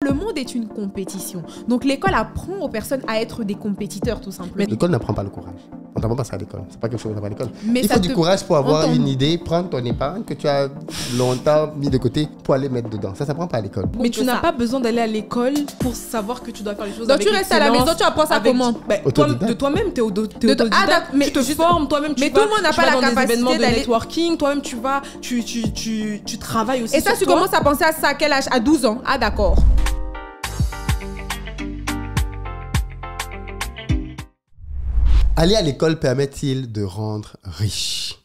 le monde est une compétition. Donc l'école apprend aux personnes à être des compétiteurs, tout simplement. Mais l'école n'apprend pas le courage. On t'apprend pas ça à l'école. C'est pas quelque chose qu'on apprend à l'école. Mais il faut du courage pour avoir Entends. une idée, prendre ton épargne que tu as longtemps mis de côté pour aller mettre dedans. Ça s'apprend pas à l'école. Mais tu n'as pas besoin d'aller à l'école pour savoir que tu dois faire les choses Donc avec tu restes à la excellence, maison, tu apprends ça avec- comment? Autodidacte. De toi-même, t'es autodidacte. mais Tu te juste- formes, toi-même, tu mais vas, tout le monde n'a tu pas vas la dans des capacité événements de d'aller- networking, toi-même, tu vas, tu travailles aussi Et ça, sur tu toi. commences à penser à ça à quel âge? À 12 ans. Ah, d'accord. Aller à l'école permet-il de rendre riche?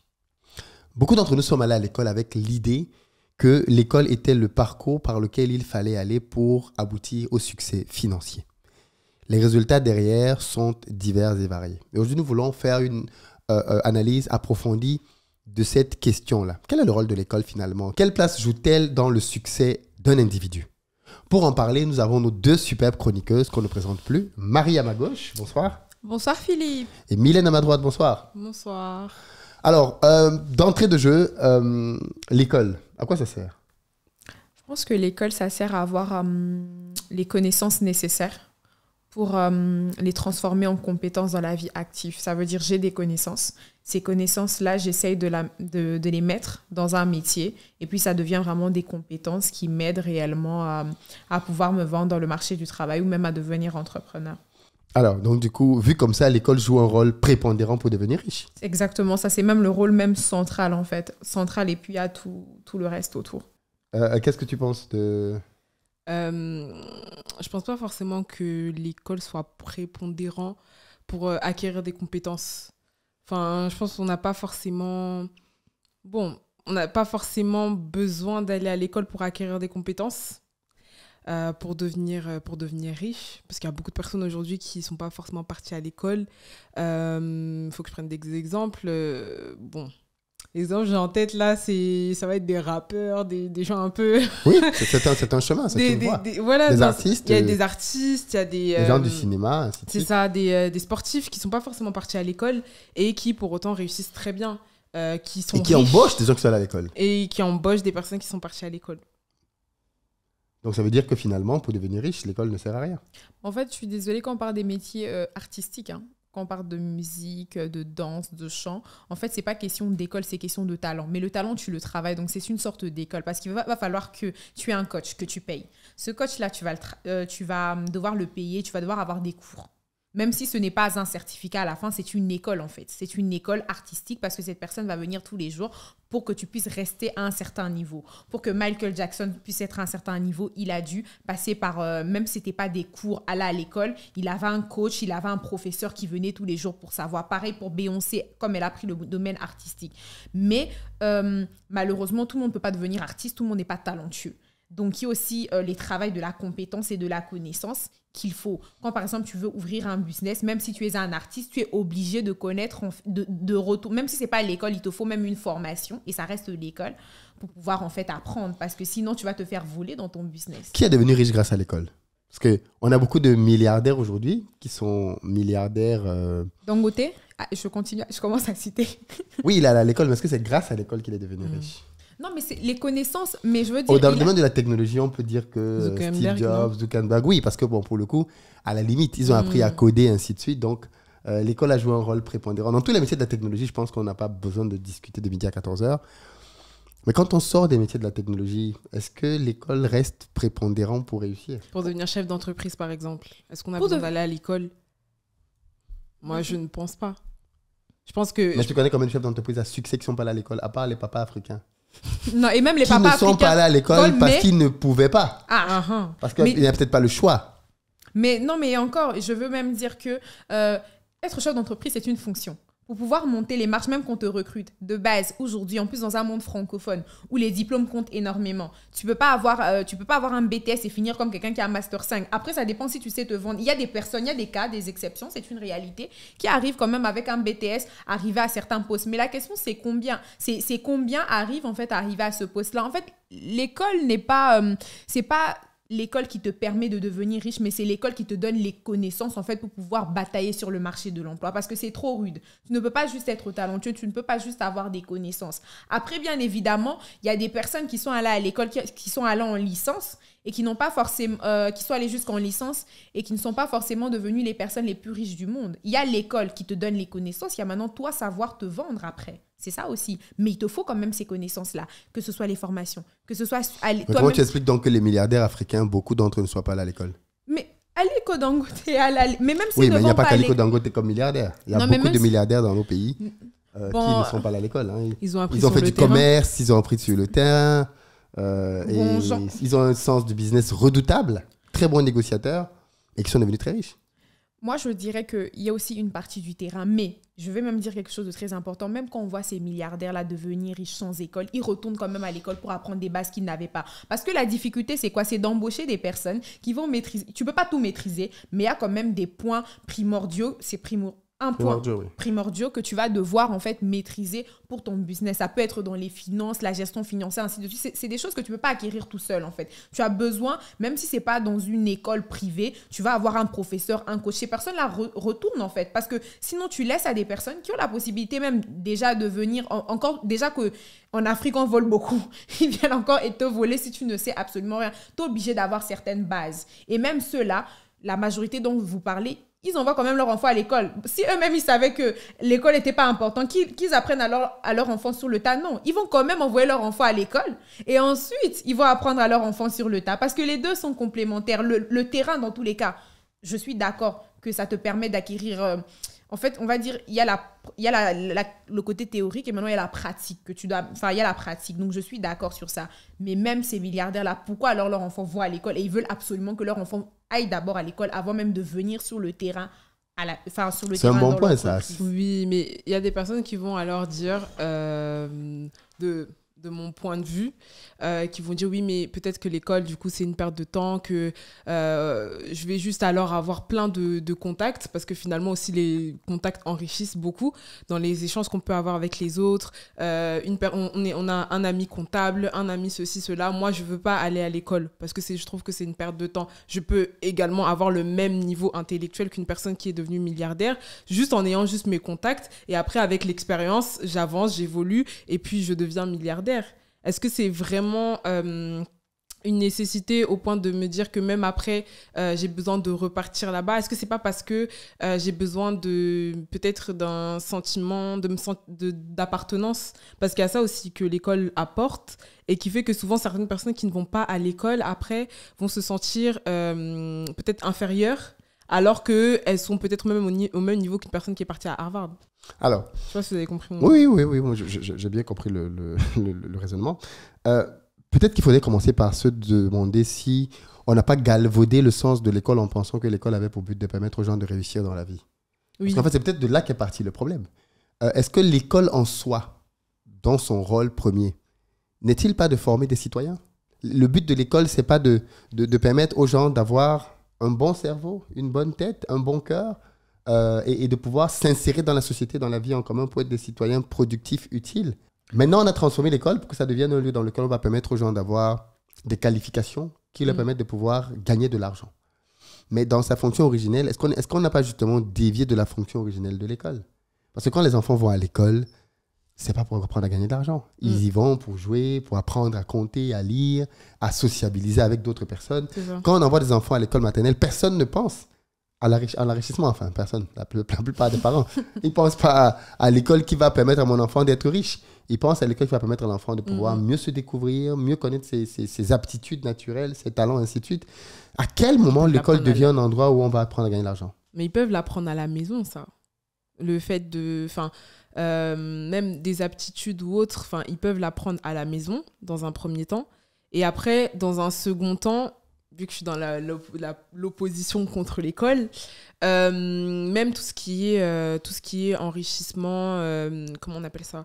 Beaucoup d'entre nous sommes allés à l'école avec l'idée que l'école était le parcours par lequel il fallait aller pour aboutir au succès financier. Les résultats derrière sont divers et variés. Et aujourd'hui, nous voulons faire une analyse approfondie de cette question-là. Quel est le rôle de l'école finalement? Quelle place joue-t-elle dans le succès d'un individu? Pour en parler, nous avons nos deux superbes chroniqueuses qu'on ne présente plus. Marie à ma gauche, bonsoir. Bonsoir Philippe. Et Mylène à ma droite, bonsoir. Bonsoir. Alors, d'entrée de jeu, l'école, à quoi ça sert? Je pense que l'école, ça sert à avoir les connaissances nécessaires pour les transformer en compétences dans la vie active. Ça veut dire j'ai des connaissances. Ces connaissances-là, j'essaye de les mettre dans un métier. Et puis, ça devient vraiment des compétences qui m'aident réellement à pouvoir me vendre dans le marché du travail ou même à devenir entrepreneur. Alors, donc du coup, vu comme ça, l'école joue un rôle prépondérant pour devenir riche. Exactement, ça c'est même le rôle même central en fait. Central et puis il y a tout le reste autour. Qu'est-ce que tu penses de... Je pense pas forcément que l'école soit prépondérant pour acquérir des compétences. Enfin, je pense qu'on n'a pas forcément... Bon, on n'a pas forcément besoin d'aller à l'école pour acquérir des compétences. Pour devenir riche, parce qu'il y a beaucoup de personnes aujourd'hui qui ne sont pas forcément parties à l'école. Faut que je prenne des exemples. Bon, l'exemple que j'ai en tête là, ça va être des rappeurs, des gens un peu... Oui, c'est un chemin, c'est une voie. Voilà, des artistes. Il y a des artistes, il y a des gens du cinéma, ainsi de c'est suite. ça, des sportifs qui ne sont pas forcément partis à l'école et qui pour autant réussissent très bien. Qui sont Et qui riches embauchent des gens qui sont allés à l'école. et qui embauchent des personnes qui sont parties à l'école. Donc ça veut dire que finalement, pour devenir riche, l'école ne sert à rien. En fait, je suis désolée quand on parle des métiers artistiques, hein, quand on parle de musique, de danse, de chant, en fait, c'est pas question d'école, c'est question de talent. Mais le talent, tu le travailles, donc c'est une sorte d'école. Parce qu'il va falloir que tu aies un coach, que tu payes. Ce coach-là, tu vas devoir le payer, tu vas devoir avoir des cours. Même si ce n'est pas un certificat à la fin, c'est une école en fait. C'est une école artistique parce que cette personne va venir tous les jours pour que tu puisses rester à un certain niveau. Pour que Michael Jackson puisse être à un certain niveau, il a dû passer par, même si ce n'était pas des cours à l'école, il avait un coach, il avait un professeur qui venait tous les jours pour savoir. Pareil pour Beyoncé, comme elle a pris le domaine artistique. Mais malheureusement, tout le monde ne peut pas devenir artiste, tout le monde n'est pas talentueux. Donc, il y a aussi les travaux de la compétence et de la connaissance qu'il faut. Quand, par exemple, tu veux ouvrir un business, même si tu es un artiste, tu es obligé de connaître, de retour. Même si ce n'est pas à l'école, il te faut même une formation, et ça reste l'école, pour pouvoir en fait apprendre. Parce que sinon, tu vas te faire voler dans ton business. Qui est devenu riche grâce à l'école? Parce qu'on a beaucoup de milliardaires aujourd'hui qui sont milliardaires... Dangote, je commence à citer. Oui, il est allé à l'école, mais est-ce que c'est grâce à l'école qu'il est devenu riche? Non, mais c'est les connaissances, mais je veux dire... Dans le domaine de la technologie, on peut dire que Zuckerberg, Steve Jobs, Zuckerberg, oui, parce que bon, pour le coup, à la limite, ils ont appris à coder, ainsi de suite. Donc, l'école a joué un rôle prépondérant. Dans tous les métiers de la technologie, je pense qu'on n'a pas besoin de discuter de midi à 14h. Mais quand on sort des métiers de la technologie, est-ce que l'école reste prépondérant pour réussir? Pour devenir chef d'entreprise, par exemple, est-ce qu'on a besoin d'aller à l'école? Moi, je ne pense pas. Je pense que... Mais tu connais combien de chefs d'entreprise à succès qui ne sont pas allés à l'école, à part les papas africains? Non, et même les qui papas ne africains... sont pas allés à l'école parce qu'ils ne pouvaient pas. Parce qu'il n'y a peut-être pas le choix. Mais non, mais encore, je veux même dire que être chef d'entreprise, c'est une fonction. Pour pouvoir monter les marches, même qu'on te recrute de base aujourd'hui, en plus dans un monde francophone où les diplômes comptent énormément, tu peux pas avoir un BTS et finir comme quelqu'un qui a un Master 5. Après, ça dépend si tu sais te vendre. Il y a des personnes, il y a des cas, des exceptions, c'est une réalité, qui arrivent quand même avec un BTS, arriver à certains postes. Mais la question, c'est combien? C'est combien arrivent en fait à arriver à ce poste-là? En fait, l'école n'est pas... l'école qui te permet de devenir riche, mais c'est l'école qui te donne les connaissances en fait pour pouvoir batailler sur le marché de l'emploi parce que c'est trop rude. Tu ne peux pas juste être talentueux, tu ne peux pas juste avoir des connaissances. Après, bien évidemment, il y a des personnes qui sont allées à l'école, qui sont allées en licence et qui n'ont pas forcément, qui sont allées jusqu'en licence et qui ne sont pas forcément devenues les personnes les plus riches du monde. Il y a l'école qui te donne les connaissances, il y a maintenant toi savoir te vendre après. C'est ça aussi. Mais il te faut quand même ces connaissances-là, que ce soit les formations, que ce soit... Comment tu expliques donc que les milliardaires africains, beaucoup d'entre eux ne soient pas allés à l'école? Mais Aliko Dangote, mais même oui, mais il n'y a pas qu'Aliko qu'Aliko Dangote comme milliardaire. Il y a beaucoup de milliardaires dans nos pays qui ne sont pas allés à l'école. Hein. Ils ont fait du commerce, ils ont appris sur le terrain. Ils ont un sens du business redoutable, très bons négociateurs et qui sont devenus très riches. Moi, je dirais qu'il y a aussi une partie du terrain, mais je vais même dire quelque chose de très important. Même quand on voit ces milliardaires-là devenir riches sans école, ils retournent quand même à l'école pour apprendre des bases qu'ils n'avaient pas. Parce que la difficulté, c'est quoi? C'est d'embaucher des personnes qui vont maîtriser. Tu ne peux pas tout maîtriser, mais il y a quand même des points primordiaux. C'est primordiaux que tu vas devoir en fait maîtriser pour ton business. Ça peut être dans les finances, la gestion financière, ainsi de suite. C'est des choses que tu ne peux pas acquérir tout seul en fait. Tu as besoin, même si ce n'est pas dans une école privée, tu vas avoir un professeur, un coach. Ces personnes-là retournent en fait parce que sinon tu laisses à des personnes qui ont la possibilité même déjà de venir, encore déjà qu'en Afrique on vole beaucoup. Ils viennent encore et te voler si tu ne sais absolument rien. Tu es obligé d'avoir certaines bases. Et même ceux-là, la majorité dont vous parlez, ils envoient quand même leur enfant à l'école. Si eux-mêmes, ils savaient que l'école n'était pas importante, qu'ils apprennent à leur enfant sur le tas, non. Ils vont quand même envoyer leur enfant à l'école. Et ensuite, ils vont apprendre à leur enfant sur le tas. Parce que les deux sont complémentaires. Le terrain, dans tous les cas, je suis d'accord que ça te permet d'acquérir... en fait, on va dire, il y a le côté théorique et maintenant il y a la pratique que tu dois... Enfin, il y a la pratique. Donc, je suis d'accord sur ça. Mais même ces milliardaires-là, pourquoi alors leurs enfants vont à l'école et ils veulent absolument que leur enfant aille d'abord à l'école avant même de venir sur le terrain sur le c'est terrain un bon point, ça. Oui, mais il y a des personnes qui vont alors dire, de mon point de vue, qui vont dire oui, mais peut-être que l'école, du coup, c'est une perte de temps, que je vais juste alors avoir plein de contacts, parce que finalement aussi, les contacts enrichissent beaucoup dans les échanges qu'on peut avoir avec les autres. On a un ami comptable, un ami ceci, cela. Moi, je ne veux pas aller à l'école, parce que je trouve que c'est une perte de temps. Je peux également avoir le même niveau intellectuel qu'une personne qui est devenue milliardaire, juste en ayant juste mes contacts, et après, avec l'expérience, j'avance, j'évolue, et puis je deviens milliardaire. Est-ce que c'est vraiment une nécessité au point de me dire que même après, j'ai besoin de repartir là-bas? Est-ce que c'est pas parce que j'ai besoin peut-être d'un sentiment d'appartenance? Parce qu'il y a ça aussi que l'école apporte et qui fait que souvent, certaines personnes qui ne vont pas à l'école, après, vont se sentir peut-être inférieures, alors qu'elles sont peut-être même au même niveau qu'une personne qui est partie à Harvard. Alors, je sais pas si vous avez compris. Oui, moi, j'ai bien compris le raisonnement. Peut-être qu'il faudrait commencer par se demander si on n'a pas galvaudé le sens de l'école en pensant que l'école avait pour but de permettre aux gens de réussir dans la vie. Oui. Parce qu'en fait, c'est peut-être de là qu'est parti le problème. Est-ce que l'école en soi, dans son rôle premier, n'est-il pas de former des citoyens? Le but de l'école, c'est pas de permettre aux gens d'avoir un bon cerveau, une bonne tête, un bon cœur, et de pouvoir s'insérer dans la société, dans la vie en commun pour être des citoyens productifs, utiles. Maintenant, on a transformé l'école pour que ça devienne un lieu dans lequel on va permettre aux gens d'avoir des qualifications qui leur permettent de pouvoir gagner de l'argent. Mais dans sa fonction originelle, est-ce qu'on n'a pas justement dévié de la fonction originelle de l'école? Parce que quand les enfants vont à l'école, c'est pas pour apprendre à gagner de l'argent. Ils y vont pour jouer, pour apprendre à compter, à lire, à sociabiliser avec d'autres personnes. Quand on envoie des enfants à l'école maternelle, personne ne pense à l'enrichissement. Enfin, personne. La plupart des parents. Ils ne pensent pas à l'école qui va permettre à mon enfant d'être riche. Ils pensent à l'école qui va permettre à l'enfant de pouvoir mieux se découvrir, mieux connaître ses aptitudes naturelles, ses talents, ainsi de suite. À quel moment l'école devient un endroit où on va apprendre à gagner de l'argent? Mais ils peuvent l'apprendre à la maison, ça. Le fait de... même des aptitudes ou autres, ils peuvent l'apprendre à la maison, dans un premier temps. Et après, dans un second temps, vu que je suis dans l'opposition contre l'école, même tout ce qui est enrichissement, comment on appelle ça,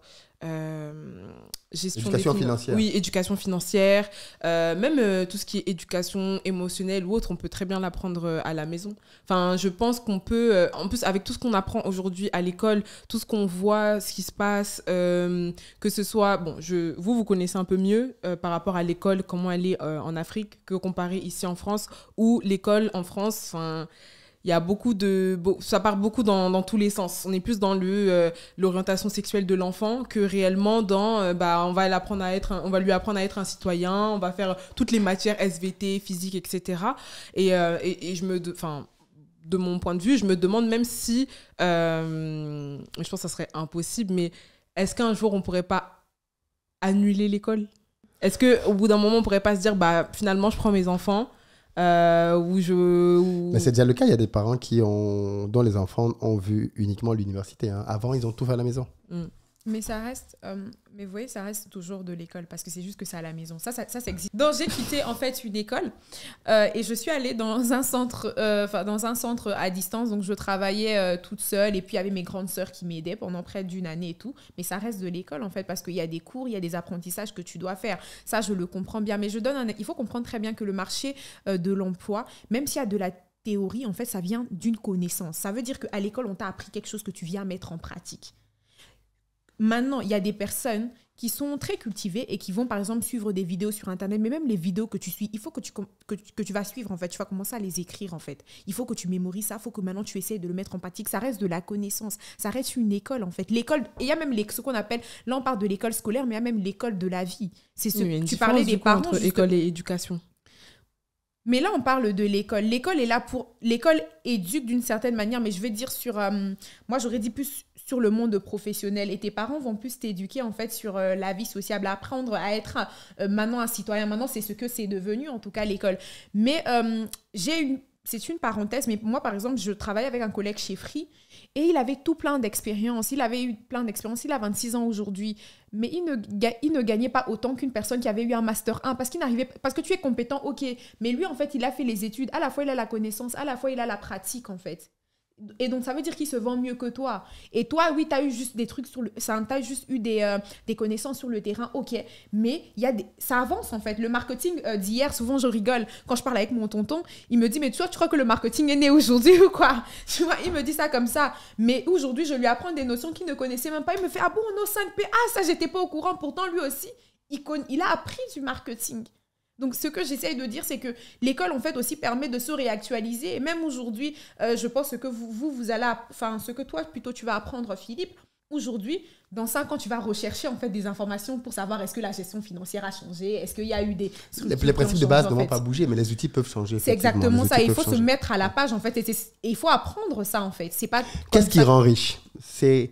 gestion Éducation des financière. Oui, éducation financière. Même tout ce qui est éducation émotionnelle ou autre, on peut très bien l'apprendre à la maison. Enfin, je pense qu'on peut, en plus, avec tout ce qu'on apprend aujourd'hui à l'école, tout ce qu'on voit, ce qui se passe, que ce soit... Bon, vous connaissez un peu mieux par rapport à l'école, comment elle est en Afrique, que comparé ici en France, où l'école en France... Enfin, il y a ça part beaucoup dans tous les sens. On est plus dans l'orientation sexuelle de l'enfant que réellement dans on va lui apprendre à être un citoyen, on va faire toutes les matières SVT, physique, etc. Et de mon point de vue, je me demande même si je pense que ça serait impossible, mais est-ce qu'un jour on pourrait pas annuler l'école? Est-ce qu'au bout d'un moment on pourrait pas se dire finalement je prends mes enfants Mais c'est déjà le cas, il y a des parents dont les enfants ont vu uniquement l'université. Hein. Avant, ils ont tout fait à la maison. Mais ça reste, mais vous voyez, ça reste toujours de l'école parce que c'est juste que c'est à la maison. Ça existe. Donc j'ai quitté en fait une école et je suis allée dans un centre à distance. Donc je travaillais toute seule et puis il y avait mes grandes sœurs qui m'aidaient pendant près d'une année et tout. Mais ça reste de l'école en fait parce qu'il y a des cours, il y a des apprentissages que tu dois faire. Ça je le comprends bien. Mais il faut comprendre très bien que le marché de l'emploi, même s'il y a de la théorie, en fait, ça vient d'une connaissance. Ça veut dire qu'à l'école on t'a appris quelque chose que tu viens mettre en pratique. Maintenant, il y a des personnes qui sont très cultivées et qui vont, par exemple, suivre des vidéos sur Internet. Mais même les vidéos que tu suis, il faut que tu vas suivre, en fait. Tu vas commencer à les écrire, en fait. Il faut que tu mémorises ça. Il faut que maintenant, tu essaies de le mettre en pratique. Ça reste de la connaissance. Ça reste une école, en fait. L'école, et il y a même ce qu'on appelle, là, on parle de l'école scolaire, mais il y a même l'école de la vie. C'est ce que tu parlais des parents. Entre école et éducation. Mais là, on parle de l'école. L'école est là l'école éduque d'une certaine manière, mais je vais dire moi, j'aurais dit plus sur le monde professionnel. Et tes parents vont plus t'éduquer, en fait, sur la vie sociable, à apprendre à être maintenant un citoyen. Maintenant, c'est ce que c'est devenu, en tout cas, l'école. Mais c'est une parenthèse, mais moi, par exemple, je travaille avec un collègue chez Free et il avait tout plein d'expériences. Il avait eu plein d'expériences. Il a 26 ans aujourd'hui. Mais il ne gagnait pas autant qu'une personne qui avait eu un Master 1 parce que tu es compétent, ok. Mais lui, en fait, il a fait les études. À la fois, il a la connaissance. À la fois, il a la pratique, en fait. Et donc, ça veut dire qu'il se vend mieux que toi. Et toi, oui, tu as eu juste des trucs t'as juste eu des connaissances sur le terrain, ok. Mais ça avance, en fait. Le marketing d'hier, souvent, je rigole. Quand je parle avec mon tonton, il me dit, mais toi, tu crois que le marketing est né aujourd'hui ou quoi? Tu vois, il me dit ça comme ça. Mais aujourd'hui, je lui apprends des notions qu'il ne connaissait même pas. Il me fait, ah bon, nos 5P, ça, j'étais pas au courant. Pourtant, lui aussi, il a appris du marketing. Donc, ce que j'essaye de dire, c'est que l'école, en fait, aussi permet de se réactualiser. Et même aujourd'hui, je pense que vous allez... Enfin, ce que toi, plutôt, tu vas apprendre, Philippe, aujourd'hui, dans 5 ans, tu vas rechercher, en fait, des informations pour savoir est-ce que la gestion financière a changé, est-ce qu'il y a eu des... Les principes de base ne vont pas bouger, mais les outils peuvent changer. C'est exactement ça. Il faut se mettre à la page, en fait. Et il faut apprendre ça, en fait. C'est pas... Qu'est-ce qui rend riche? C'est...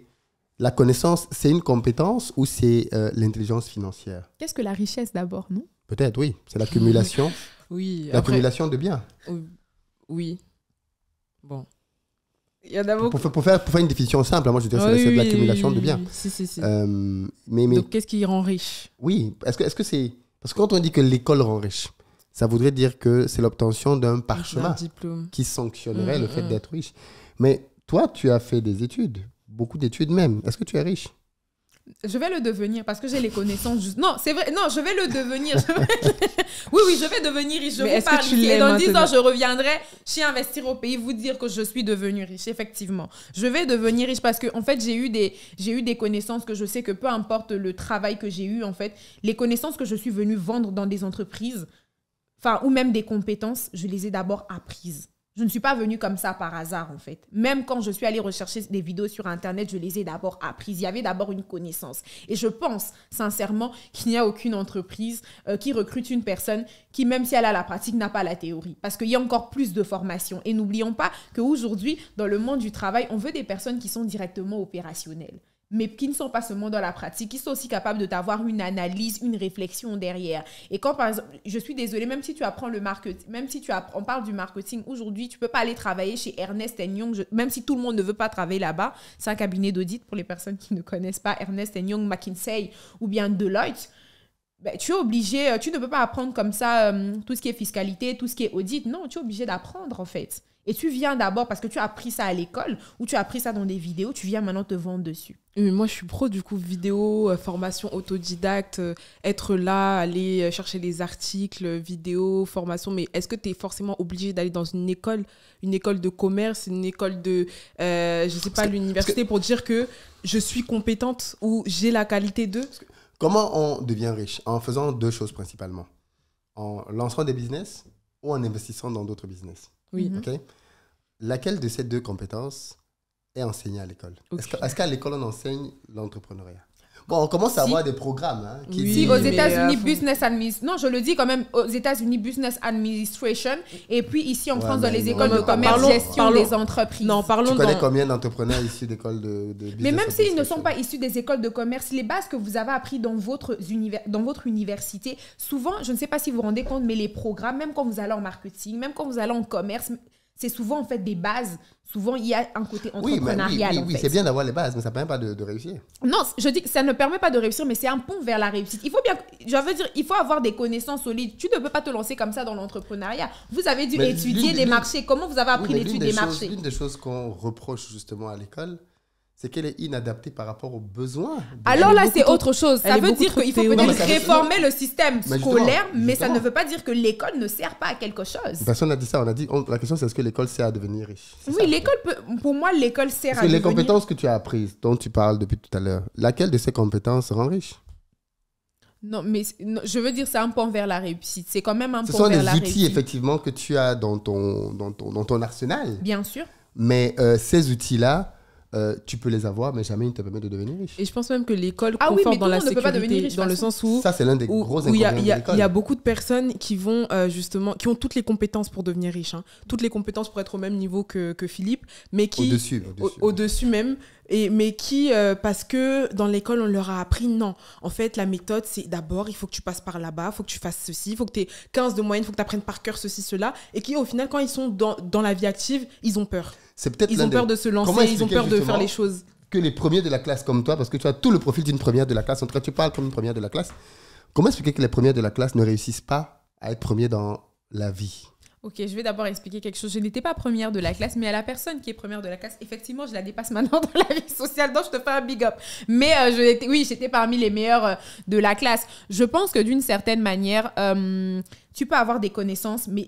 La connaissance, c'est une compétence ou c'est l'intelligence financière? Qu'est-ce que la richesse, d'abord, non? Peut-être, oui. C'est l'accumulation. Oui. L'accumulation de biens. Oui. Bon. Il y en a beaucoup. Pour faire une définition simple, moi je dirais que c'est de l'accumulation de biens. Si. Mais... Donc, qu'est-ce qui rend riche? Oui. Est-ce que c'est... Parce que quand on dit que l'école rend riche, ça voudrait dire que c'est l'obtention d'un parchemin qui sanctionnerait le fait d'être riche. Mais toi, tu as fait des études, beaucoup d'études même. Est-ce que tu es riche? Je vais le devenir parce que j'ai les connaissances. Non, c'est vrai. Non, je vais le devenir. Oui, je vais devenir riche. Je vous parle ici. Et dans 10 ans, je reviendrai chez Investir au Pays vous dire que je suis devenue riche, effectivement. Je vais devenir riche parce que, en fait, j'ai eu des connaissances que je sais que peu importe le travail que j'ai eu, en fait, les connaissances que je suis venue vendre dans des entreprises, ou même des compétences, je les ai d'abord apprises. Je ne suis pas venue comme ça par hasard, en fait. Même quand je suis allée rechercher des vidéos sur Internet, je les ai d'abord apprises. Il y avait d'abord une connaissance. Et je pense, sincèrement, qu'il n'y a aucune entreprise qui recrute une personne qui, même si elle a la pratique, n'a pas la théorie. Parce qu'il y a encore plus de formation. Et n'oublions pas qu'aujourd'hui, dans le monde du travail, on veut des personnes qui sont directement opérationnelles, mais qui ne sont pas seulement dans la pratique, qui sont aussi capables de t'avoir une analyse, une réflexion derrière. Et quand, par exemple, je suis désolée, même si tu apprends le marketing, on parle du marketing, aujourd'hui, tu ne peux pas aller travailler chez Ernst & Young, même si tout le monde ne veut pas travailler là-bas. C'est un cabinet d'audit pour les personnes qui ne connaissent pas Ernst & Young, McKinsey ou bien Deloitte. Tu es obligé, tu ne peux pas apprendre comme ça tout ce qui est fiscalité, tout ce qui est audit. Non, tu es obligé d'apprendre, en fait. Et tu viens d'abord parce que tu as appris ça à l'école ou tu as appris ça dans des vidéos, tu viens maintenant te vendre dessus. Moi, je suis pro du coup vidéo, formation autodidacte, être là, aller chercher les articles, vidéos, formation. Mais est-ce que tu es forcément obligé d'aller dans une école de commerce, une école de, je sais pas, l'université pour dire que je suis compétente ou j'ai la qualité de... Comment on devient riche? En faisant 2 choses principalement. En lançant des business ou en investissant dans d'autres business. Oui. Okay? Laquelle de ces 2 compétences est enseignée à l'école? Okay. Est-ce qu'à l'école, on enseigne l'entrepreneuriat? Bon, on commence à avoir des programmes. Hein, qui Si, aux États-Unis, Business Administration. Non, je le dis quand même, aux États-Unis, Business Administration. Et puis ici en France, dans les écoles de commerce, gestion des entreprises. Non, parlons tu connais combien d'entrepreneurs issus d'écoles de business? Mais même s'ils ne sont pas issus des écoles de commerce, les bases que vous avez appris dans votre université, souvent, je ne sais pas si vous vous rendez compte, mais les programmes, même quand vous allez en marketing, même quand vous allez en commerce, c'est souvent en fait des bases. Souvent, il y a un côté entrepreneurial. Oui, c'est bien d'avoir les bases, mais ça ne permet pas de réussir. Non, je dis que ça ne permet pas de réussir, mais c'est un pont vers la réussite. Il faut avoir des connaissances solides. Tu ne peux pas te lancer comme ça dans l'entrepreneuriat. Vous avez dû étudier des marchés. Comment vous avez appris l'étude des marchés? L'une des choses qu'on reproche justement à l'école, c'est qu'elle est inadaptée par rapport aux besoins. Alors là, c'est autre chose. Ça veut dire qu'il faut peut-être réformer le système scolaire, mais ça ne veut pas dire que l'école ne sert pas à quelque chose. Personne n'a dit ça. La question, c'est est-ce que l'école sert à devenir riche? Oui, l'école pour moi, l'école sert à devenir... Les compétences que tu as apprises, dont tu parles depuis tout à l'heure, laquelle de ces compétences rend riche? Non, mais je veux dire, c'est un pont vers la réussite. C'est quand même un pont vers la réussite. Ce sont des outils, effectivement, que tu as dans ton arsenal. Bien sûr. Mais ces outils-là, tu peux les avoir, mais jamais ils ne te permettent de devenir riche. Et je pense même que l'école conforte dans la sécurité, dans le sens où... Ça, c'est l'un des gros inconvénients de l'école. Il y a beaucoup de personnes qui vont justement... qui ont toutes les compétences pour devenir riches. Hein. Toutes les compétences pour être au même niveau que Philippe, mais qui... Au-dessus même. Mais qui, parce que dans l'école, on leur a appris, non. En fait, la méthode, c'est d'abord, il faut que tu passes par là-bas, il faut que tu fasses ceci, il faut que tu aies 15 de moyenne, il faut que tu apprennes par cœur ceci, cela. Et qui, au final, quand ils sont dans la vie active, ils ont peur. Ils ont peur de se lancer, ils ont peur de faire les choses. Que les premiers de la classe comme toi, parce que tu as tout le profil d'une première de la classe, en tout cas, tu parles comme une première de la classe. Comment expliquer que les premiers de la classe ne réussissent pas à être premiers dans la vie? Ok, je vais d'abord expliquer quelque chose. Je n'étais pas première de la classe, mais à la personne qui est première de la classe, effectivement, je la dépasse maintenant dans la vie sociale, donc je te fais un big up. Mais j'étais parmi les meilleures de la classe. Je pense que d'une certaine manière, tu peux avoir des connaissances, mais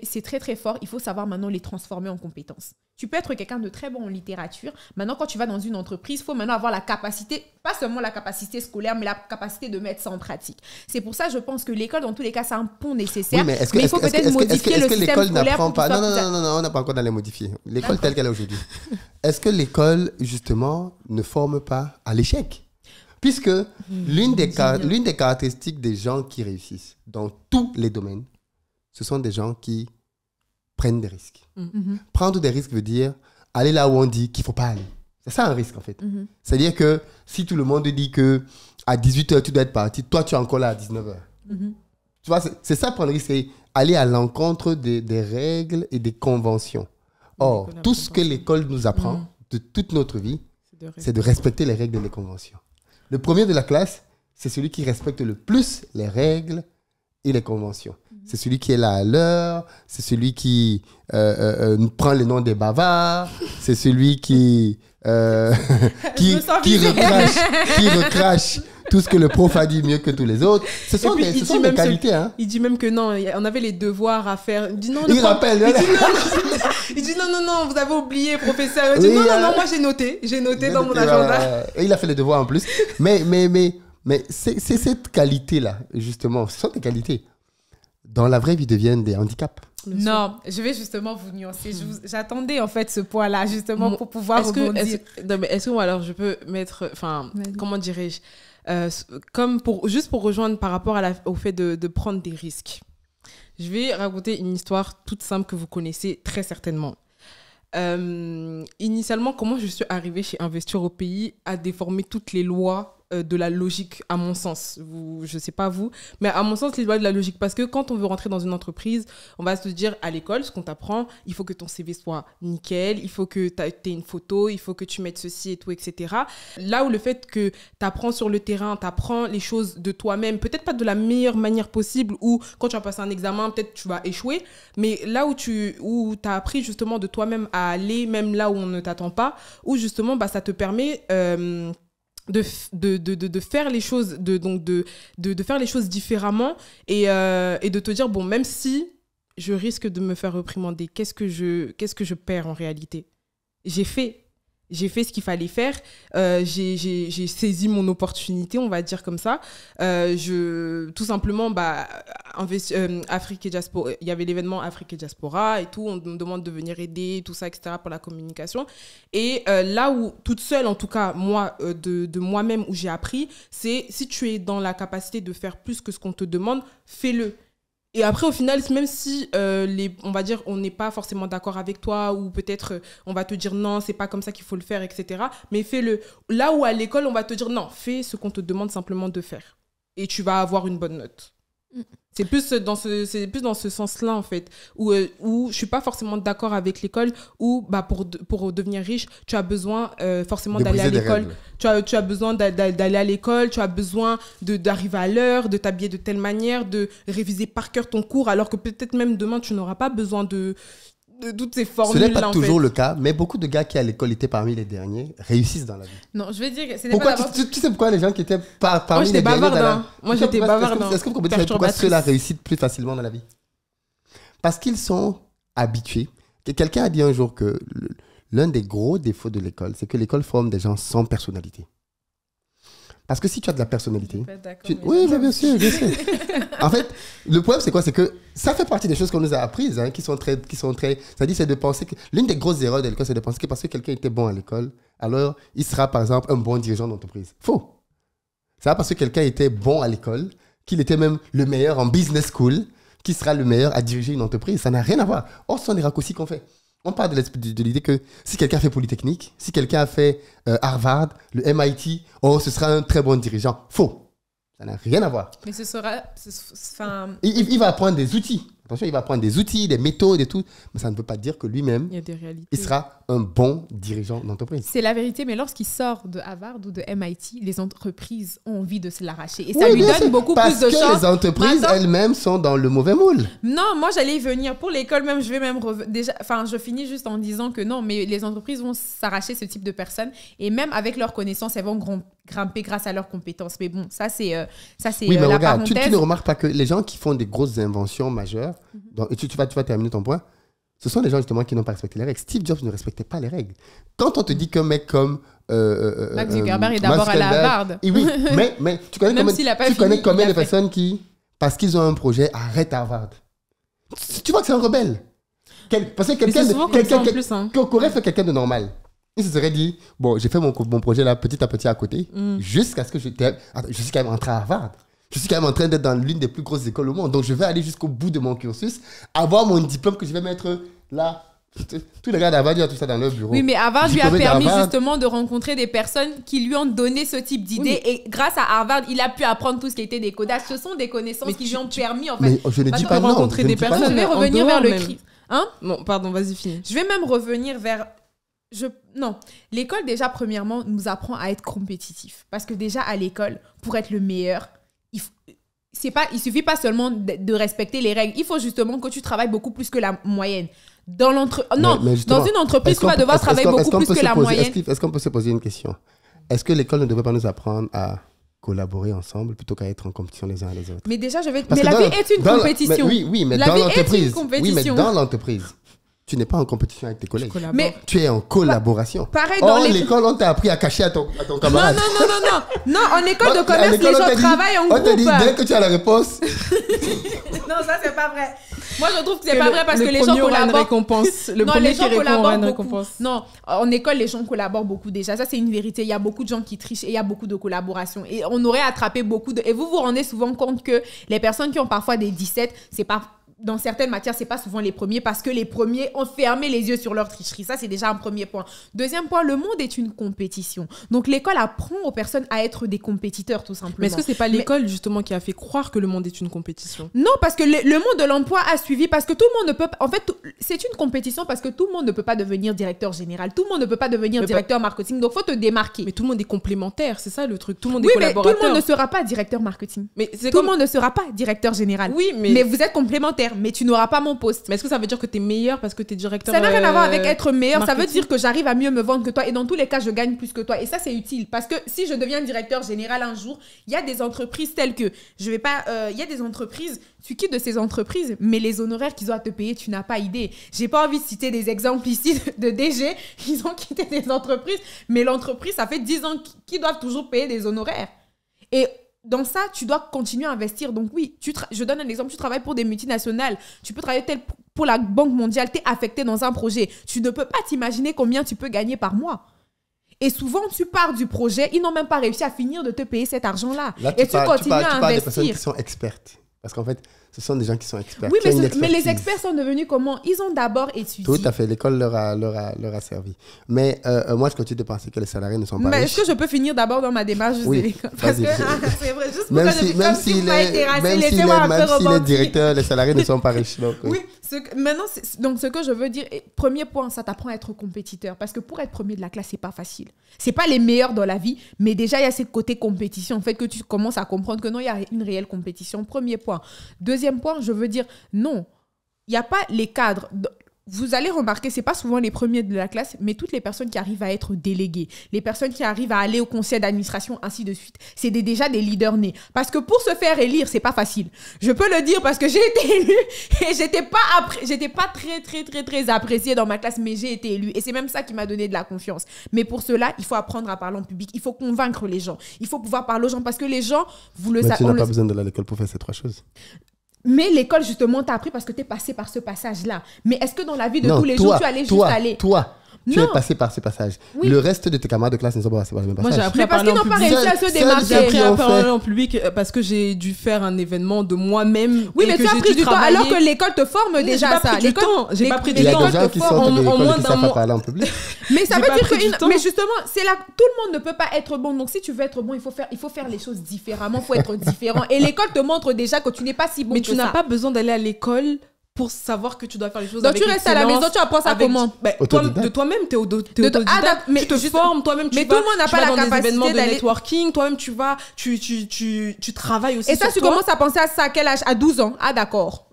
c'est très très fort. Il faut savoir maintenant les transformer en compétences. Tu peux être quelqu'un de très bon en littérature. Maintenant, quand tu vas dans une entreprise, il faut maintenant avoir la capacité, pas seulement la capacité scolaire, mais la capacité de mettre ça en pratique. C'est pour ça, je pense que l'école, dans tous les cas, c'est un pont nécessaire. Oui, mais il faut peut-être modifier le système scolaire. Non, on n'a pas encore d'aller modifier. L'école telle qu'elle est aujourd'hui. Est-ce que l'école, justement, ne forme pas à l'échec? Puisque l'une des caractéristiques des gens qui réussissent dans tous les domaines, ce sont des gens qui prennent des risques. Prendre des risques veut dire aller là où on dit qu'il ne faut pas aller. C'est ça un risque en fait. C'est-à-dire que si tout le monde dit qu'à 18h tu dois être parti, toi tu es encore là à 19h. Tu vois, c'est ça prendre le risque, c'est aller à l'encontre des règles et des conventions. Or, tout ce que l'école nous apprend de toute notre vie, c'est de respecter les règles et les conventions. Le premier de la classe, c'est celui qui respecte le plus les règles et les conventions. C'est celui qui est là à l'heure, c'est celui qui prend les noms des bavards, c'est celui qui recrache tout ce que le prof a dit mieux que tous les autres. Ce sont des qualités. Hein. Il dit même que non, on avait les devoirs à faire. Il dit non, il rappelle. Il dit non, vous avez oublié, professeur. Il dit non, moi j'ai noté dans mon agenda. Et il a fait les devoirs en plus. Mais c'est cette qualité-là, justement, ce sont des qualités. Dans la vraie vie, deviennent des handicaps. Non, je vais justement vous nuancer. J'attendais en fait ce point-là, justement, pour pouvoir rebondir. Est-ce que alors je peux mettre, comment dirais-je, juste pour rejoindre par rapport au fait de prendre des risques. Je vais raconter une histoire toute simple que vous connaissez très certainement. Initialement, comment je suis arrivée chez Investir au Pays à déformer toutes les lois de la logique, à mon sens. Je sais pas vous, mais à mon sens, les lois de la logique. Parce que quand on veut rentrer dans une entreprise, on va se dire à l'école, ce qu'on t'apprend, il faut que ton CV soit nickel, il faut que tu aies une photo, il faut que tu mettes ceci et tout, etc. Là où le fait que tu apprends sur le terrain, tu apprends les choses de toi-même, peut-être pas de la meilleure manière possible, ou quand tu vas passer un examen, peut-être tu vas échouer, mais là où tu as appris justement de toi-même à aller, même là où on ne t'attend pas, où justement ça te permet de faire les choses, de faire les choses différemment et de te dire, bon, même si je risque de me faire réprimander, qu'est-ce que je perds en réalité? J'ai fait ce qu'il fallait faire, j'ai saisi mon opportunité, on va dire comme ça. Tout simplement, Afrique et Diaspora, il y avait l'événement Afrique et Diaspora et tout, on me demande de venir aider, tout ça, etc. pour la communication. Et là où, toute seule, en tout cas, moi, de moi-même, où j'ai appris, c'est si tu es dans la capacité de faire plus que ce qu'on te demande, fais-le. Et après, au final, même si, on va dire, on n'est pas forcément d'accord avec toi, ou peut-être on va te dire non, c'est pas comme ça qu'il faut le faire, etc. Mais fais-le. Là où à l'école, on va te dire non, fais ce qu'on te demande simplement de faire. Et tu vas avoir une bonne note. C'est plus dans ce sens-là, en fait, où je suis pas forcément d'accord avec l'école, où pour devenir riche, tu as besoin forcément d'aller à l'école. Tu as besoin d'aller à l'école, tu as besoin d'arriver à l'heure, de t'habiller de telle manière, de réviser par cœur ton cours, alors que peut-être même demain, tu n'auras pas besoin de toutes ces formules-là. Ce n'est pas toujours le cas, mais beaucoup de gars qui à l'école étaient parmi les derniers réussissent dans la vie. Non, je vais dire, ce n'est pourquoi pas tu sais pourquoi les gens qui étaient parmi les derniers Moi, j'étais bavarde. Est-ce que vous comprenez pourquoi ceux-là réussissent plus facilement dans la vie? Parce qu'ils sont habitués. Quelqu'un a dit un jour que l'un des gros défauts de l'école, c'est que l'école forme des gens sans personnalité. Parce que si tu as de la personnalité... Oui, bien sûr. En fait, le problème, c'est quoi? C'est que ça fait partie des choses qu'on nous a apprises, qui sont très... C'est-à-dire, c'est de penser que... L'une des grosses erreurs de l'école, c'est de penser que parce que quelqu'un était bon à l'école, alors il sera, par exemple, un bon dirigeant d'entreprise. Faux. C'est pas parce que quelqu'un était bon à l'école, qu'il était même le meilleur en business school, qu'il sera le meilleur à diriger une entreprise. Ça n'a rien à voir. Or, ce sont des raccourcis qu'on fait. On parle de l'idée que si quelqu'un a fait Polytechnique, si quelqu'un a fait Harvard, le MIT, ce sera un très bon dirigeant. Faux. Ça n'a rien à voir. Mais ce sera... Il va apprendre des outils. Attention, il va apprendre des outils, des méthodes et tout. Mais ça ne veut pas dire que lui-même, il sera un bon dirigeant d'entreprise. C'est la vérité, mais lorsqu'il sort de Harvard ou de MIT, les entreprises ont envie de se l'arracher. Et ça lui donne beaucoup plus de chance. Parce que les entreprises elles-mêmes sont dans le mauvais moule. Non, moi j'allais y venir. Pour l'école même, je finis juste en disant que non, mais les entreprises vont s'arracher ce type de personnes. Et même avec leurs connaissances, elles vont grimper grâce à leurs compétences. Mais bon, ça c'est oui, mais la regarde, parenthèse. Tu ne remarques pas que les gens qui font des grosses inventions majeures, donc, tu vas terminer ton point, ce sont des gens justement qui n'ont pas respecté les règles. Steve Jobs ne respectait pas les règles. Quand on te dit qu'un mec comme Max Zuckerberg est d'abord à la Harvard. Oui, mais tu connais combien de personnes qui, parce qu'ils ont un projet, arrêtent Harvard? Tu vois que c'est un rebelle. Parce que quelqu'un qu'aurait fait quelqu'un de normal. Il se serait dit, bon, j'ai fait mon projet là petit à petit à côté, jusqu'à ce que je suis quand même entré à Harvard. Je suis quand même en train d'être dans l'une des plus grosses écoles au monde. Donc, je vais aller jusqu'au bout de mon cursus, avoir mon diplôme que je vais mettre là. Tous les gars d'Harvard, ils ont tout ça dans leur bureau. Oui, mais Harvard lui a permis justement de rencontrer des personnes qui lui ont donné ce type d'idées. Oui. Et grâce à Harvard, il a pu apprendre tout ce qui était des codages. Ce sont des connaissances qui lui ont permis, en fait. Mais je ne dis pas non. Rencontrer des personnes. Je vais revenir vers le cri. Hein? Non, pardon, vas-y, finis. Je vais même revenir vers... Non, l'école déjà, premièrement, nous apprend à être compétitif. Parce que déjà, à l'école, pour être le meilleur... Il suffit pas seulement de respecter les règles. Il faut justement que tu travailles beaucoup plus que la moyenne. Dans une entreprise, tu vas devoir travailler beaucoup plus que la moyenne. Est-ce qu'on peut se poser une question? Est-ce que l'école ne devrait pas nous apprendre à collaborer ensemble plutôt qu'à être en compétition les uns et les autres? Mais déjà, la vie est une compétition. Mais dans l'entreprise. Oui, mais dans l'entreprise. Tu n'es pas en compétition avec tes collègues. Mais tu es en collaboration. Pareil l'école, on t'a appris à cacher à ton camarade. Non, en école de commerce, les gens travaillent en groupe. On t'a dit, dès que tu as la réponse... Non, ça, c'est pas vrai. Moi, je trouve que c'est pas vrai parce que les gens collaborent. Le premier qui répond aura une récompense. Non, en école, les gens collaborent beaucoup déjà. Ça, c'est une vérité. Il y a beaucoup de gens qui trichent et il y a beaucoup de collaboration. Et on aurait attrapé beaucoup de... Et vous vous rendez souvent compte que les personnes qui ont parfois des 17, c'est pas... dans certaines matières, c'est pas souvent les premiers parce que les premiers ont fermé les yeux sur leur tricherie. Ça, c'est déjà un premier point. Deuxième point, le monde est une compétition. Donc, l'école apprend aux personnes à être des compétiteurs, tout simplement. Mais est-ce que c'est pas l'école, justement, qui a fait croire que le monde est une compétition? Non, parce que le monde de l'emploi a suivi, parce que tout le monde ne peut pas... En fait, c'est une compétition parce que tout le monde ne peut pas devenir directeur général. Tout le monde ne peut pas devenir directeur marketing. Donc, il faut te démarquer. Mais tout le monde est complémentaire, c'est ça le truc. Tout le monde est Oui, collaborateur. mais tout le monde ne sera pas directeur marketing. Mais tout le monde ne sera pas directeur général. Oui, mais vous êtes complémentaires. Mais tu n'auras pas mon poste. Mais est-ce que ça veut dire que tu es meilleur parce que tu es directeur Ça n'a rien à voir avec être meilleur. marketing. Ça veut dire que j'arrive à mieux me vendre que toi. Et dans tous les cas, je gagne plus que toi. Et ça, c'est utile. Parce que si je deviens directeur général un jour, il y a des entreprises telles que... Je vais pas... Il y a des entreprises... Tu quittes de ces entreprises, mais les honoraires qu'ils ont à te payer, tu n'as pas idée. J'ai pas envie de citer des exemples ici de DG. Ils ont quitté des entreprises. Mais l'entreprise, ça fait 10 ans qu'ils doivent toujours payer des honoraires. Et... dans ça, tu dois continuer à investir. Donc oui, je donne un exemple. Tu travailles pour des multinationales. Tu peux travailler pour la Banque mondiale. Tu es affecté dans un projet. Tu ne peux pas t'imaginer combien tu peux gagner par mois. Et souvent, tu pars du projet. Ils n'ont même pas réussi à finir de te payer cet argent-là. Et tu continues à investir. Tu parles des personnes qui sont expertes. Parce qu'en fait, ce sont des gens qui sont experts. Oui, mais les experts sont devenus comment? Ils ont d'abord étudié. Tout à fait. L'école leur a servi. Mais moi, je continue de penser que les salariés ne sont pas riches. Mais est-ce que je peux finir d'abord dans ma démarche juste de l'école? Parce que c'est vrai, juste pour même que je même si les directeurs, les salariés ne sont pas riches. Donc, oui. Maintenant, donc ce que je veux dire, premier point, ça t'apprend à être compétiteur. Parce que pour être premier de la classe, c'est pas facile. C'est pas les meilleurs dans la vie, mais déjà, il y a ce côté compétition. En fait, que tu commences à comprendre que non, il y a une réelle compétition. Premier point. Deuxième point, je veux dire, non, il n'y a pas les cadres. Vous allez remarquer, c'est pas souvent les premiers de la classe, mais toutes les personnes qui arrivent à être déléguées, les personnes qui arrivent à aller au conseil d'administration, ainsi de suite, c'est déjà des leaders nés. Parce que pour se faire élire, c'est pas facile. Je peux le dire parce que j'ai été élue et j'étais pas très appréciée dans ma classe, mais j'ai été élue. Et c'est même ça qui m'a donné de la confiance. Mais pour cela, il faut apprendre à parler en public. Il faut convaincre les gens. Il faut pouvoir parler aux gens parce que les gens, vous le savez. Mais tu n'as pas besoin d'aller à l'école pour faire ces trois choses. Mais l'école, justement, t'a appris parce que tu es passé par ce passage-là. Mais est-ce que dans la vie de tous les jours, tu allais juste aller... Tu es passé par ce passage. Oui. Le reste de tes camarades de classe ne sont pas passés par le même passage. Moi, j'ai appris à parler en public. Parce qu'ils n'ont pas réussi à se démarquer. J'ai appris à parler en public parce que j'ai dû faire un événement de moi-même. Oui, mais tu as pris du temps alors que l'école te forme déjà à ça. J'ai pas pris du temps. Il y a des gens qui sortent de l'école et qui savent pas parler en public. Mais ça veut dire que... Mais justement, c'est là... Tout le monde ne peut pas être bon. Donc, si tu veux être bon, il faut faire les choses différemment. Il faut être différent. Et l'école te montre déjà que tu n'es pas si bon que ça. Mais tu n'as pas besoin d'aller à l'école pour savoir que tu dois faire les choses donc avec excellence. Donc tu restes à la maison, tu apprends ça comment? De toi-même, tu es autodidacte. Tu te formes, toi-même tu vas, tout le monde n'a pas la capacité dans des événements de networking, toi-même tu vas, tu travailles aussi. Et ça, tu commences à penser à ça à quel âge? À 12 ans. Ah d'accord.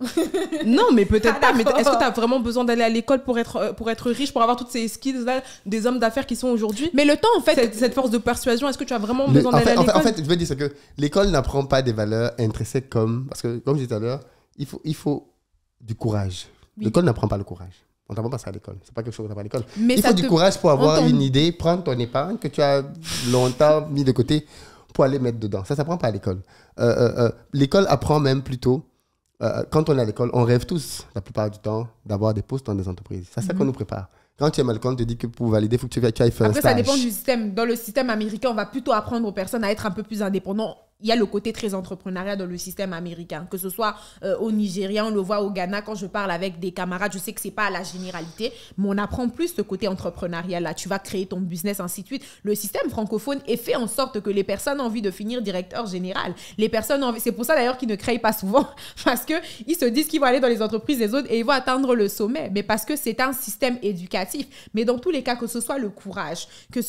Non, mais peut-être pas. Mais est-ce que tu as vraiment besoin d'aller à l'école pour être riche, pour avoir toutes ces skills-là des hommes d'affaires qui sont aujourd'hui? Mais le temps, en fait... Cette force de persuasion, est-ce que tu as vraiment besoin d'aller à l'école? En fait, je veux dire que l'école n'apprend pas des valeurs intrinsèques comme... Parce que, comme je disais tout à l'heure, il faut du courage. Oui. L'école n'apprend pas le courage. On t'apprend pas ça à l'école. C'est pas quelque chose qu'on apprend à l'école. Il faut du courage pour avoir une idée, prendre ton épargne que tu as longtemps mis de côté pour aller mettre dedans. Ça s'apprend pas à l'école. L'école apprend même plutôt... quand on est à l'école, on rêve tous, la plupart du temps, d'avoir des postes dans des entreprises. C'est ça qu'on nous prépare. Quand tu es à l'école, on te dit que pour valider, il faut que tu ailles faire un stage. Après, ça dépend du système. Dans le système américain, on va plutôt apprendre aux personnes à être un peu plus indépendants. Il y a le côté très entrepreneurial dans le système américain. Que ce soit au Nigeria, on le voit au Ghana. Quand je parle avec des camarades, je sais que ce n'est pas la généralité, mais on apprend plus ce côté entrepreneurial-là. Tu vas créer ton business, ainsi de suite. Le système francophone est fait en sorte que les personnes ont envie de finir directeur général. Les personnes ont envie... C'est pour ça d'ailleurs qu'ils ne créent pas souvent, parce qu'ils se disent qu'ils vont aller dans les entreprises des autres et ils vont atteindre le sommet. Mais parce que c'est un système éducatif. Mais dans tous les cas, que ce soit le courage, je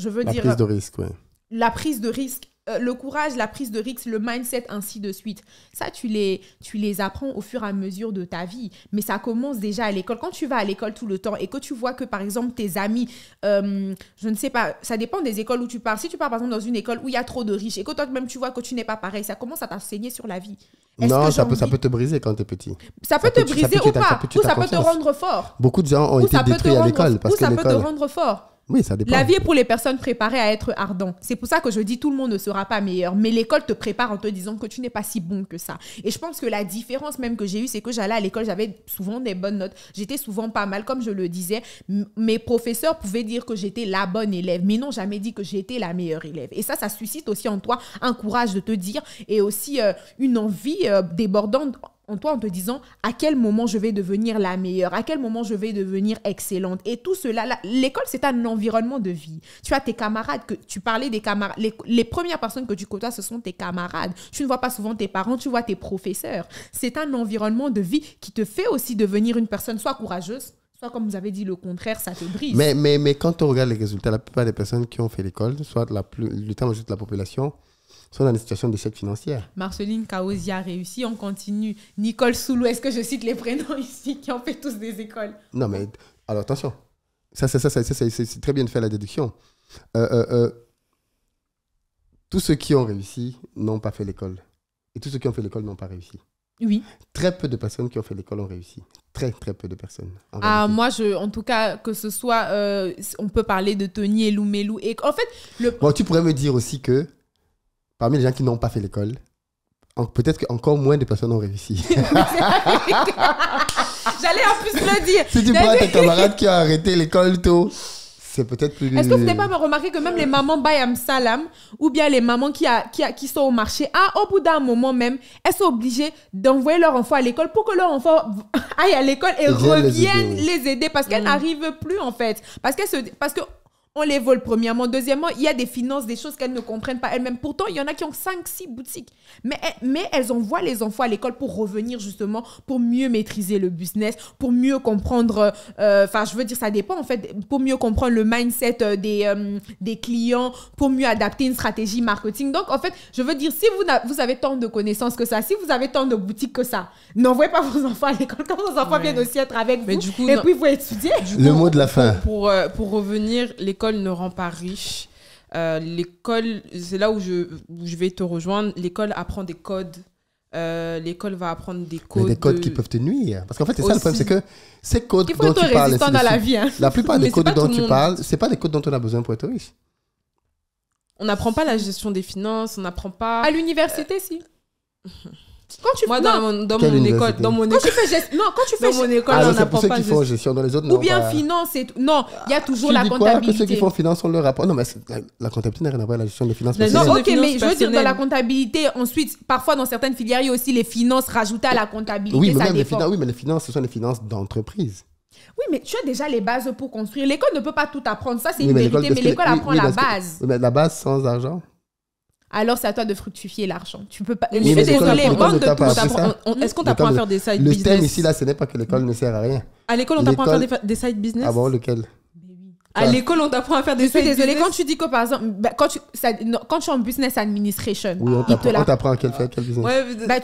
veux dire... La prise de risque, oui. La prise de risque, le courage, la prise de risque, le mindset, ainsi de suite. Ça, tu les apprends au fur et à mesure de ta vie. Mais ça commence déjà à l'école. Quand tu vas à l'école tout le temps et que tu vois que, par exemple, tes amis, je ne sais pas, ça dépend des écoles où tu pars. Si tu pars, par exemple, dans une école où il y a trop de riches et que toi-même, tu vois que tu n'es pas pareil, ça commence à t'enseigner sur la vie. Non, ça peut te briser quand tu es petit. Ça peut te briser ou pas. Ou ça peut te rendre fort. Beaucoup de gens ont été détruits à l'école. Ou ça peut te rendre fort. Oui, ça dépend. La vie est pour les personnes préparées à être ardents. C'est pour ça que je dis tout le monde ne sera pas meilleur. Mais l'école te prépare en te disant que tu n'es pas si bon que ça. Et je pense que la différence même que j'ai eue, c'est que j'allais à l'école, j'avais souvent des bonnes notes. J'étais souvent pas mal, comme je le disais. Mes professeurs pouvaient dire que j'étais la bonne élève, mais n'ont jamais dit que j'étais la meilleure élève. Et ça suscite aussi en toi un courage de te dire et aussi une envie débordante en toi en te disant à quel moment je vais devenir la meilleure, à quel moment je vais devenir excellente. Et tout cela, l'école, c'est un environnement de vie. Tu as tes camarades, que tu parlais des camarades, les premières personnes que tu côtoies, ce sont tes camarades. Tu ne vois pas souvent tes parents, tu vois tes professeurs. C'est un environnement de vie qui te fait aussi devenir une personne soit courageuse, soit comme vous avez dit le contraire, ça te brise. Mais quand on regarde les résultats, la plupart des personnes qui ont fait l'école, soit le temps juste de la population, sont dans des situations d'échec financier. Marceline Kaozi a réussi, on continue. Nicole Soulou, est-ce que je cite les prénoms ici qui ont fait tous des écoles? Non, mais alors attention. C'est très bien de faire la déduction. Tous ceux qui ont réussi n'ont pas fait l'école. Et tous ceux qui ont fait l'école n'ont pas réussi. Oui. Très peu de personnes qui ont fait l'école ont réussi. Très, très peu de personnes. Moi, en tout cas, que ce soit, on peut parler de Tony Eloumelou. Et en fait, Bon, tu pourrais me dire aussi que parmi les gens qui n'ont pas fait l'école, peut-être qu'encore moins de personnes ont réussi. J'allais en plus le dire. Si tu prends tes camarades qui ont arrêté l'école tôt, c'est peut-être plus... Est-ce que vous n'avez pas remarqué que même les mamans Bayam Salam ou bien les mamans qui sont au marché, au bout d'un moment même, elles sont obligées d'envoyer leur enfant à l'école pour que leur enfant aille à l'école et revienne les aider parce qu'elles n'arrivent plus en fait. Parce que on les vole premièrement. Deuxièmement, il y a des finances, des choses qu'elles ne comprennent pas elles-mêmes. Pourtant, il y en a qui ont 5-6 boutiques. Mais elles envoient les enfants à l'école pour revenir justement, pour mieux maîtriser le business, pour mieux comprendre... je veux dire, ça dépend en fait, pour mieux comprendre le mindset des clients, pour mieux adapter une stratégie marketing. Donc, en fait, je veux dire, si vous avez tant de connaissances que ça, si vous avez tant de boutiques que ça, n'envoyez pas vos enfants à l'école quand vos enfants viennent aussi être avec vous. Du coup, et puis, vous étudiez. Le mot de la fin. Pour revenir, l'école ne rend pas riche. L'école, c'est là où je vais te rejoindre. L'école apprend des codes. L'école va apprendre des codes. Mais des codes qui peuvent te nuire. Parce qu'en fait, c'est ça le problème, c'est que ces codes dont tu parles, dans la vie, hein. La plupart des codes dont tu parles, c'est pas des codes dont on a besoin pour être riche. On n'apprend pas la gestion des finances, on n'apprend pas... À l'université, si. Moi, dans mon école, quand tu fais mon école, on n'apprend pas ceux qui font gestion dans les autres. Ou bien finance et tout. Non, il y a toujours la comptabilité. Que ceux qui font finance, on leur apprend. Non, mais la comptabilité n'a rien à voir avec la gestion des finances. Non, ok, mais je veux dire, dans la comptabilité, ensuite, parfois dans certaines filières, il y a aussi les finances rajoutées à la comptabilité. Oui, mais les finances, ce sont les finances d'entreprise. Oui, mais tu as déjà les bases pour construire. L'école ne peut pas tout apprendre. Ça, c'est une vérité, mais l'école apprend la base. Mais la base sans argent. Alors, c'est à toi de fructifier l'argent. Tu peux pas. Je suis désolée, est-ce qu'on t'apprend à faire des side business? Le thème ici, là, ce n'est pas que l'école ne sert à rien. À l'école, on t'apprend à faire des side business? Ah bon, lequel? À l'école, on t'apprend à faire des side business? Je suis désolée, quand tu dis que, par exemple, quand tu es en business administration, oui, on t'apprend à quel business?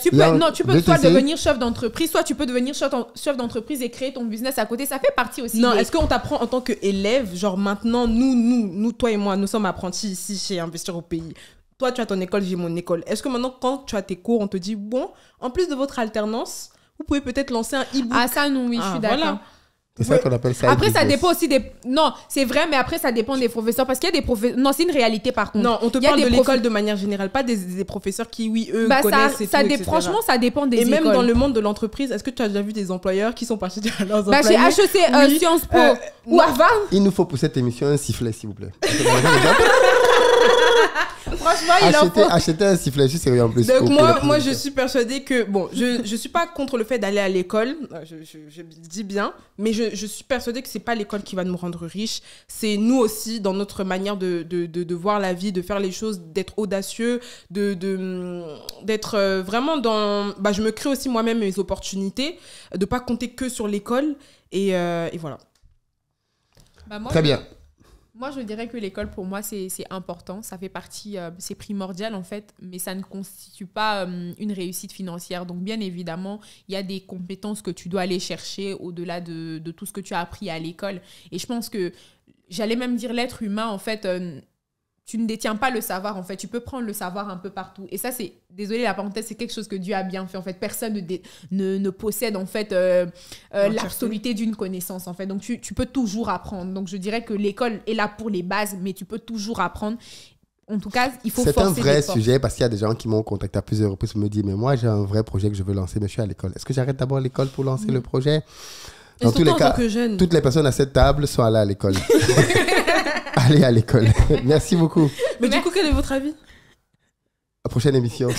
Tu peux soit devenir chef d'entreprise, soit tu peux devenir chef d'entreprise et créer ton business à côté. Ça fait partie aussi. Non, est-ce qu'on t'apprend en tant qu'élève? Genre maintenant, nous, toi et moi, nous sommes apprentis ici chez Investir au Pays. Toi, tu as ton école, j'ai mon école. Est-ce que maintenant, quand tu as tes cours, on te dit, bon, en plus de votre alternance, vous pouvez peut-être lancer un e-book? Ah, ça, non, oui, je suis d'accord. Voilà. C'est ça qu'on appelle ça. Après, ça dépend aussi des... Non, c'est vrai, mais après, ça dépend des professeurs. Parce qu'il y a des professeurs... Non, c'est une réalité, par contre. Non, on te parle de l'école de manière générale, pas des professeurs qui, oui, eux, connaissent etc. Franchement, ça dépend des écoles. Et même dans le monde de l'entreprise, est-ce que tu as déjà vu des employeurs qui sont partis dire à leurs employés? Chez HEC, Sciences Po ou Harvard. Il nous faut pour cette émission un sifflet, s'il vous plaît. Franchement, acheter un sifflet, juste sérieux en plus. Donc moi, je suis persuadée que... Bon, je suis pas contre le fait d'aller à l'école, je dis bien, mais je suis persuadée que c'est pas l'école qui va nous rendre riches. C'est nous aussi, dans notre manière de voir la vie, de faire les choses, d'être audacieux, d'être vraiment dans... je me crée aussi moi-même mes opportunités, de pas compter que sur l'école, et voilà. Très bien. Moi, je dirais que l'école, pour moi, c'est important. Ça fait partie, c'est primordial, en fait, mais ça ne constitue pas une réussite financière. Donc, bien évidemment, il y a des compétences que tu dois aller chercher au-delà de tout ce que tu as appris à l'école. Et je pense que, j'allais même dire l'être humain, en fait... tu ne détiens pas le savoir, en fait. Tu peux prendre le savoir un peu partout. Et ça, c'est, désolé la parenthèse, c'est quelque chose que Dieu a bien fait, en fait. Personne ne possède, en fait, l'absoluté d'une connaissance, en fait. Donc, tu peux toujours apprendre. Donc, je dirais que l'école est là pour les bases, mais tu peux toujours apprendre. En tout cas, il faut forcer. C'est un vrai sujet parce qu'il y a des gens qui m'ont contacté à plusieurs reprises pour me dire, mais moi, j'ai un vrai projet que je veux lancer, mais je suis à l'école. Est-ce que j'arrête d'abord l'école pour lancer le projet? Dans tous les cas, toutes les personnes à cette table sont allées à l'école. Allez à l'école. Merci beaucoup. Mais du coup, quel est votre avis? À la prochaine émission.